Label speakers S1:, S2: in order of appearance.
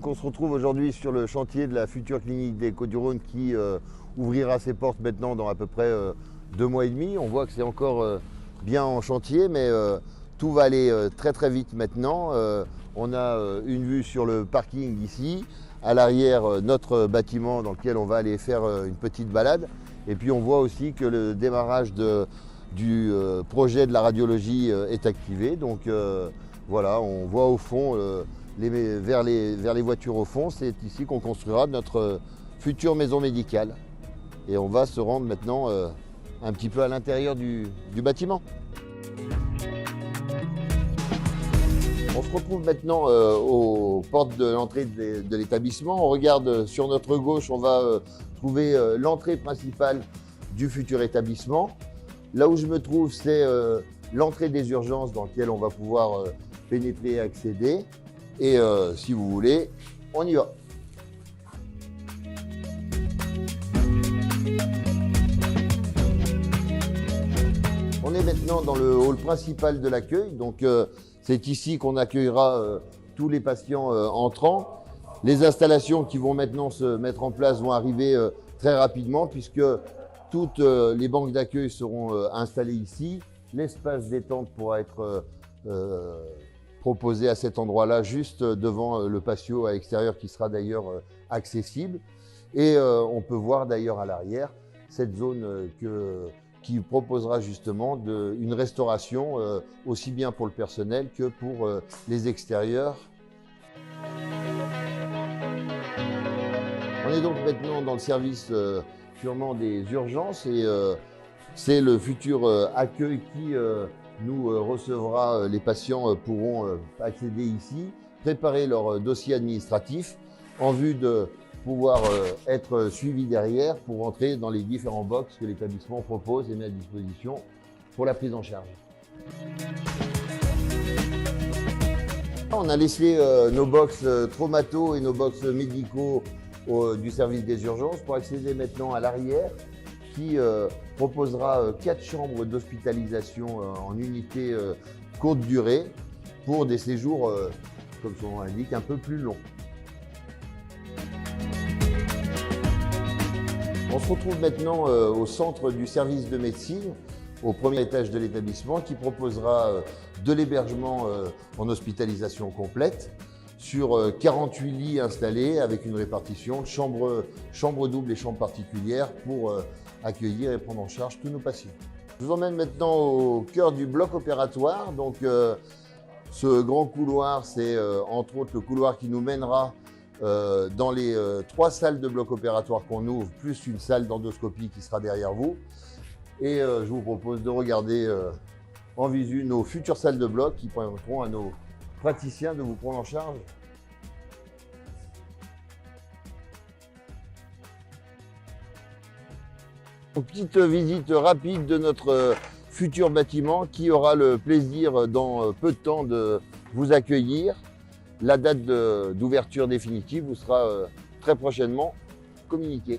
S1: On se retrouve aujourd'hui sur le chantier de la future clinique des Côtes-du-Rhône qui ouvrira ses portes maintenant dans à peu près 2 mois et demi. On voit que c'est encore bien en chantier, mais tout va aller très très vite maintenant. On a une vue sur le parking ici, à l'arrière notre bâtiment dans lequel on va aller faire une petite balade. Et puis on voit aussi que le démarrage du projet de la radiologie est activé. Donc voilà, on voit au fond vers les voitures au fond, c'est ici qu'on construira notre future maison médicale. Et on va se rendre maintenant un petit peu à l'intérieur du bâtiment. On se retrouve maintenant aux portes de l'entrée de l'établissement. On regarde sur notre gauche, on va trouver l'entrée principale du futur établissement. Là où je me trouve, c'est l'entrée des urgences dans laquelle on va pouvoir pénétrer et accéder. Et si vous voulez, on y va. On est maintenant dans le hall principal de l'accueil. Donc c'est ici qu'on accueillera tous les patients entrants. Les installations qui vont maintenant se mettre en place vont arriver très rapidement puisque toutes les banques d'accueil seront installées ici. L'espace détente pourra être proposé à cet endroit-là, juste devant le patio à l'extérieur qui sera d'ailleurs accessible. Et on peut voir d'ailleurs à l'arrière cette zone qui proposera justement une restauration aussi bien pour le personnel que pour les extérieurs. On est donc maintenant dans le service purement des urgences et c'est le futur accueil qui nous recevra. Les patients pourront accéder ici, préparer leur dossier administratif en vue de pouvoir être suivis derrière pour entrer dans les différents box que l'établissement propose et met à disposition pour la prise en charge. On a laissé nos box traumato et nos box médicaux du service des urgences pour accéder maintenant à l'arrière qui proposera 4 chambres d'hospitalisation en unité courte durée pour des séjours, comme son nom l'indique, un peu plus longs. On se retrouve maintenant au centre du service de médecine, au premier étage de l'établissement, qui proposera de l'hébergement en hospitalisation complète sur 48 lits installés avec une répartition de chambres doubles et chambres particulières pour accueillir et prendre en charge tous nos patients. Je vous emmène maintenant au cœur du bloc opératoire. Donc, ce grand couloir, c'est entre autres le couloir qui nous mènera dans les 3 salles de bloc opératoire qu'on ouvre, plus une salle d'endoscopie qui sera derrière vous. Et je vous propose de regarder en visu nos futures salles de bloc qui permettront à nos praticiens de vous prendre en charge. Une petite visite rapide de notre futur bâtiment qui aura le plaisir dans peu de temps de vous accueillir. La date d'ouverture définitive vous sera très prochainement communiquée.